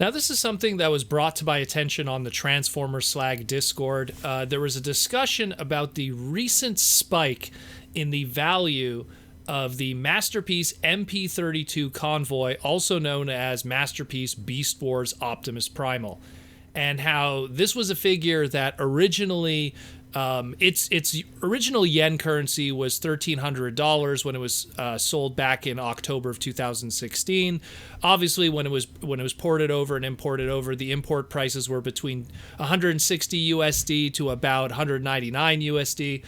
Now, this is something that was brought to my attention on the Transformer Slag Discord. There was a discussion about the recent spike in the value of the Masterpiece MP-32 Convoy, also known as Masterpiece Beast Wars Optimus Primal, and how this was a figure that originally its original yen currency was $1,300 when it was sold back in October of 2016. Obviously, when it was ported over and imported over, the import prices were between 160 USD to about 199 USD,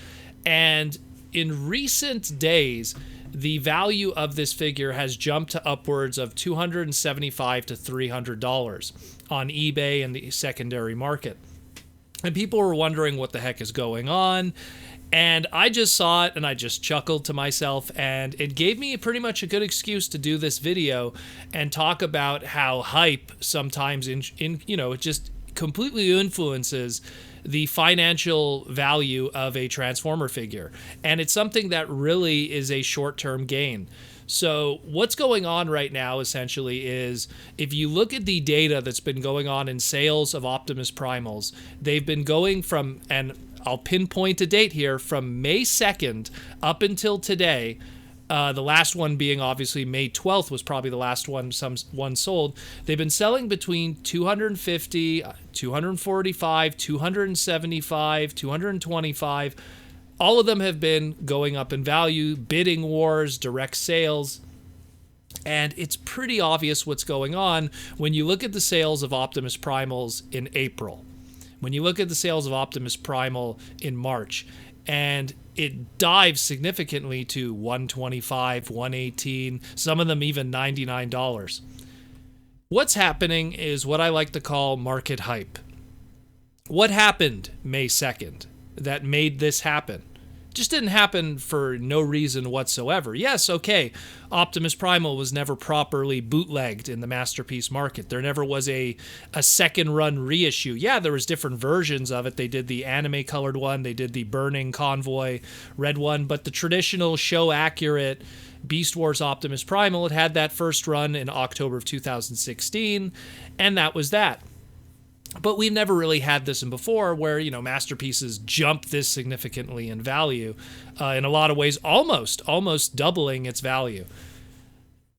and in recent days, the value of this figure has jumped to upwards of $275 to $300 on eBay and the secondary market. And people were wondering what the heck is going on. And I just saw it and I just chuckled to myself, and it gave me pretty much a good excuse to do this video and talk about how hype sometimes it just completely influences the financial value of a Transformer figure. And it's something that really is a short-term gain. So what's going on right now essentially is, if you look at the data that's been going on in sales of Optimus Primals, they've been going from, and I'll pinpoint a date here, from May 2nd up until today. The last one being obviously May 12th was probably the last one sold. They've been selling between 250, 245, 275, 225. All of them have been going up in value, bidding wars, direct sales. And it's pretty obvious what's going on when you look at the sales of Optimus Primals in April. When you look at the sales of Optimus Primal in March, and it dives significantly to $125, $118, some of them even $99. What's happening is what I like to call market hype. What happened May 2nd that made this happen? Just didn't happen for no reason whatsoever. Yes, okay, Optimus Primal was never properly bootlegged in the Masterpiece market. There never was a second run reissue. Yeah, there was different versions of it. They did the anime colored one, they did the burning Convoy red one, but the traditional show accurate Beast Wars Optimus Primal, it had that first run in October of 2016, and that was that. But we've never really had this in before, where, Masterpieces jump this significantly in value, in a lot of ways, almost doubling its value.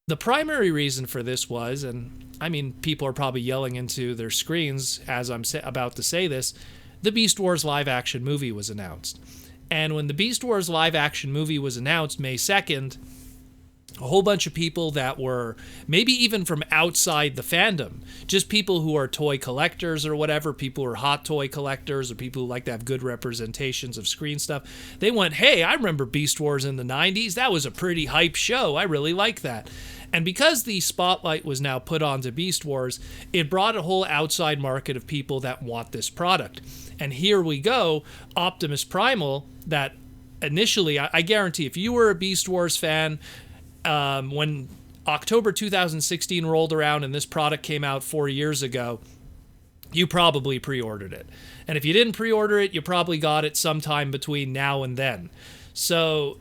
The primary reason for this was, and I mean, people are probably yelling into their screens as I'm about to say this, the Beast Wars live action movie was announced. And when the Beast Wars live action movie was announced May 2nd, a whole bunch of people that were maybe even from outside the fandom, just people who are toy collectors or whatever, people who are hot toy collectors or people who like to have good representations of screen stuff, they went, hey, I remember Beast Wars in the 90s. That was a pretty hype show. I really like that. And because the spotlight was now put onto Beast Wars, it brought a whole outside market of people that want this product. And here we go, Optimus Primal, that initially, I guarantee if you were a Beast Wars fan, when October 2016 rolled around and this product came out 4 years ago, you probably pre-ordered it. And if you didn't pre-order it, you probably got it sometime between now and then. So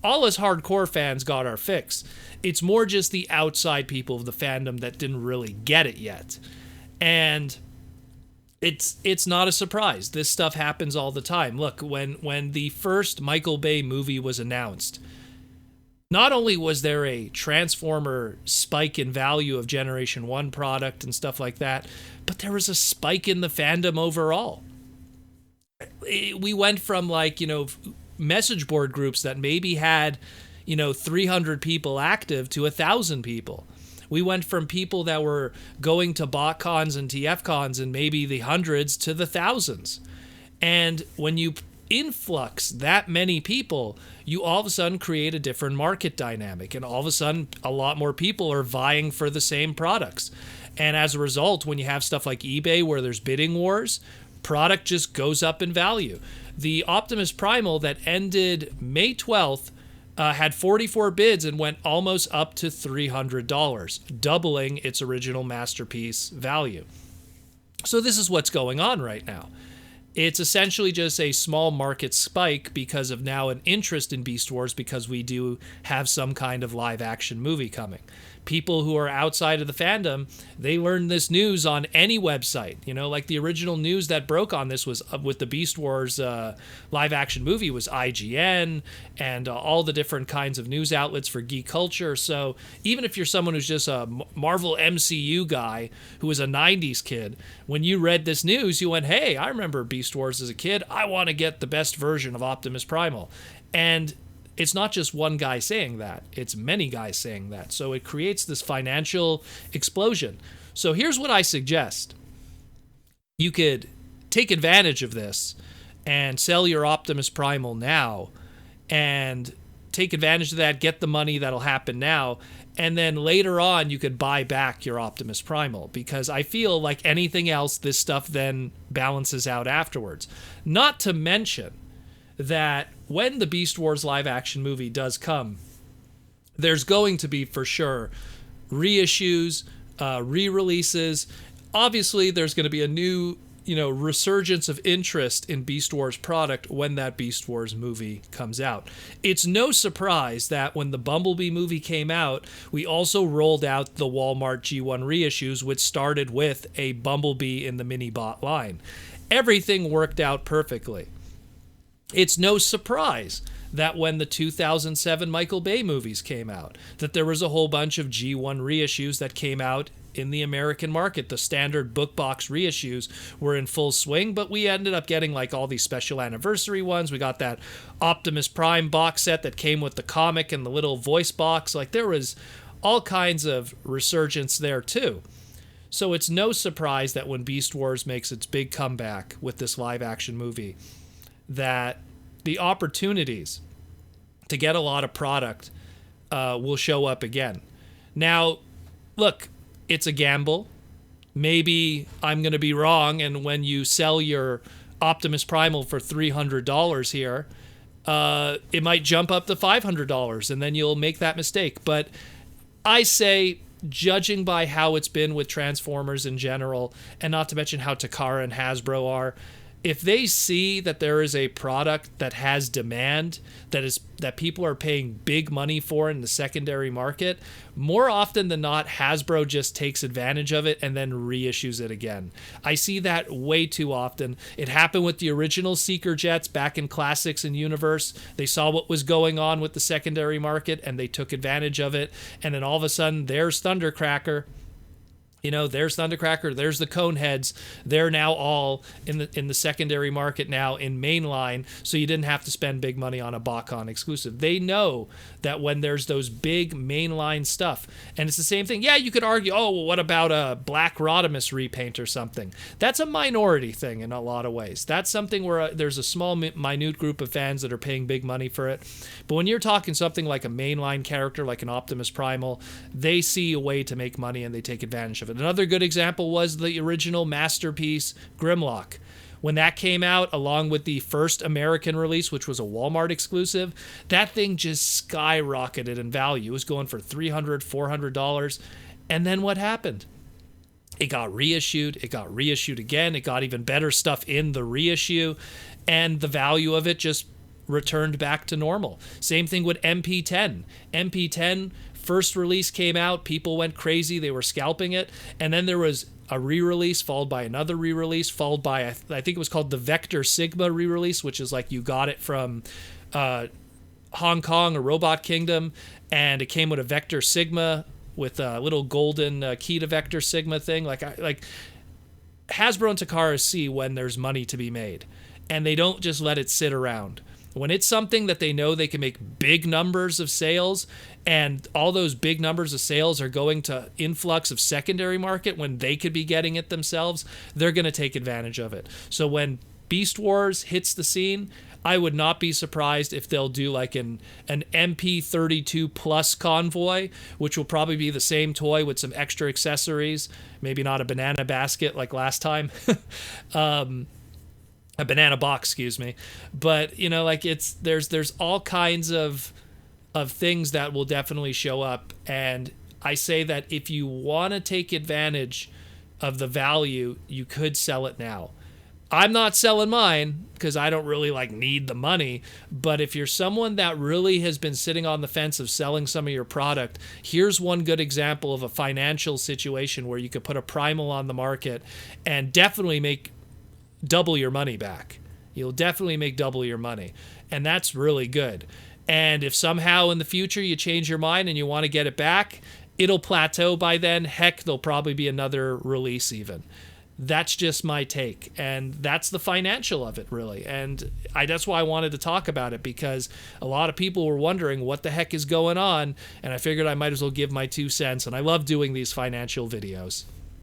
all us hardcore fans got our fix. It's more just the outside people of the fandom that didn't really get it yet. And it's not a surprise. This stuff happens all the time. Look, when the first Michael Bay movie was announced, not only was there a Transformer spike in value of Generation 1 product and stuff like that, but there was a spike in the fandom overall. We went from message board groups that maybe had, 300 people active to 1,000 people. We went from people that were going to BotCons and TFCons and maybe the hundreds to the thousands. And when you influx that many people, you all of a sudden create a different market dynamic, and all of a sudden a lot more people are vying for the same products. And as a result, when you have stuff like eBay where there's bidding wars, product just goes up in value. The Optimus Primal that ended May 12th had 44 bids and went almost up to $300, doubling its original Masterpiece value. So this is what's going on right now. It's essentially just a small market spike because of now an interest in Beast Wars, because we do have some kind of live action movie coming. people who are outside of the fandom, they learn this news on any website. Like the original news that broke on this was with the Beast Wars live action movie was IGN and all the different kinds of news outlets for geek culture. So even if you're someone who's just a Marvel MCU guy who was a 90s kid, when you read this news, you went, hey, I remember Beast Wars as a kid. I want to get the best version of Optimus Primal. And it's not just one guy saying that, it's many guys saying that. So it creates this financial explosion. So here's what I suggest. You could take advantage of this and sell your Optimus Primal now and take advantage of that, get the money that'll happen now, and then later on you could buy back your Optimus Primal, because I feel like anything else, this stuff then balances out afterwards. Not to mention that when the Beast Wars live action movie does come, there's going to be for sure reissues, re-releases. Obviously, there's going to be a new, resurgence of interest in Beast Wars product when that Beast Wars movie comes out. It's no surprise that when the Bumblebee movie came out, we also rolled out the Walmart G1 reissues, which started with a Bumblebee in the mini-bot line. Everything worked out perfectly. It's no surprise that when the 2007 Michael Bay movies came out, that there was a whole bunch of G1 reissues that came out in the American market. The standard book box reissues were in full swing, but we ended up getting like all these special anniversary ones. We got that Optimus Prime box set that came with the comic and the little voice box. Like there was all kinds of resurgence there too. So it's no surprise that when Beast Wars makes its big comeback with this live action movie, that the opportunities to get a lot of product will show up again. Now, look, it's a gamble. Maybe I'm going to be wrong, and when you sell your Optimus Primal for $300 here, it might jump up to $500, and then you'll make that mistake. But I say, judging by how it's been with Transformers in general, and not to mention how Takara and Hasbro are, if they see that there is a product that has demand, that people are paying big money for in the secondary market, more often than not, Hasbro just takes advantage of it and then reissues it again. I see that way too often. It happened with the original Seeker jets back in Classics and Universe. They saw what was going on with the secondary market and they took advantage of it. And then all of a sudden, there's Thundercracker. There's Thundercracker, there's the Coneheads. They're now all in the secondary market now in mainline, so you didn't have to spend big money on a BotCon exclusive. They know that when there's those big mainline stuff, and it's the same thing. Yeah, you could argue, oh, well, what about a Black Rodimus repaint or something? That's a minority thing in a lot of ways. That's something where there's a small, minute group of fans that are paying big money for it. But when you're talking something like a mainline character, like an Optimus Primal, they see a way to make money and they take advantage of it. Another good example was the original Masterpiece Grimlock. When that came out, along with the first American release, which was a Walmart exclusive, that thing just skyrocketed in value. It was going for $300, $400. And then what happened? It got reissued. It got reissued again. It got even better stuff in the reissue. And the value of it just returned back to normal. Same thing with MP-10. MP-10 first release came out, people went crazy, they were scalping it, and then there was a re-release followed by another re-release followed by I think it was called the Vector Sigma re-release, which is like you got it from Hong Kong or Robot Kingdom, and it came with a Vector Sigma with a little golden key to Vector Sigma thing. Like Hasbro and Takara see when there's money to be made, and they don't just let it sit around. When it's something that they know they can make big numbers of sales, and all those big numbers of sales are going to influx of secondary market when they could be getting it themselves, they're going to take advantage of it. So when Beast Wars hits the scene, I would not be surprised if they'll do like an MP-32 plus Convoy, which will probably be the same toy with some extra accessories, maybe not a banana basket like last time. A banana box, excuse me. But, there's all kinds of things that will definitely show up. And I say that if you want to take advantage of the value, you could sell it now. I'm not selling mine because I don't really need the money. But if you're someone that really has been sitting on the fence of selling some of your product, here's one good example of a financial situation where you could put a Primal on the market and definitely make double your money back. You'll definitely make double your money. And that's really good. And if somehow in the future you change your mind and you want to get it back, it'll plateau by then. Heck, there'll probably be another release even. That's just my take. And that's the financial of it, really. And that's why I wanted to talk about it, because a lot of people were wondering what the heck is going on. And I figured I might as well give my 2 cents. And I love doing these financial videos.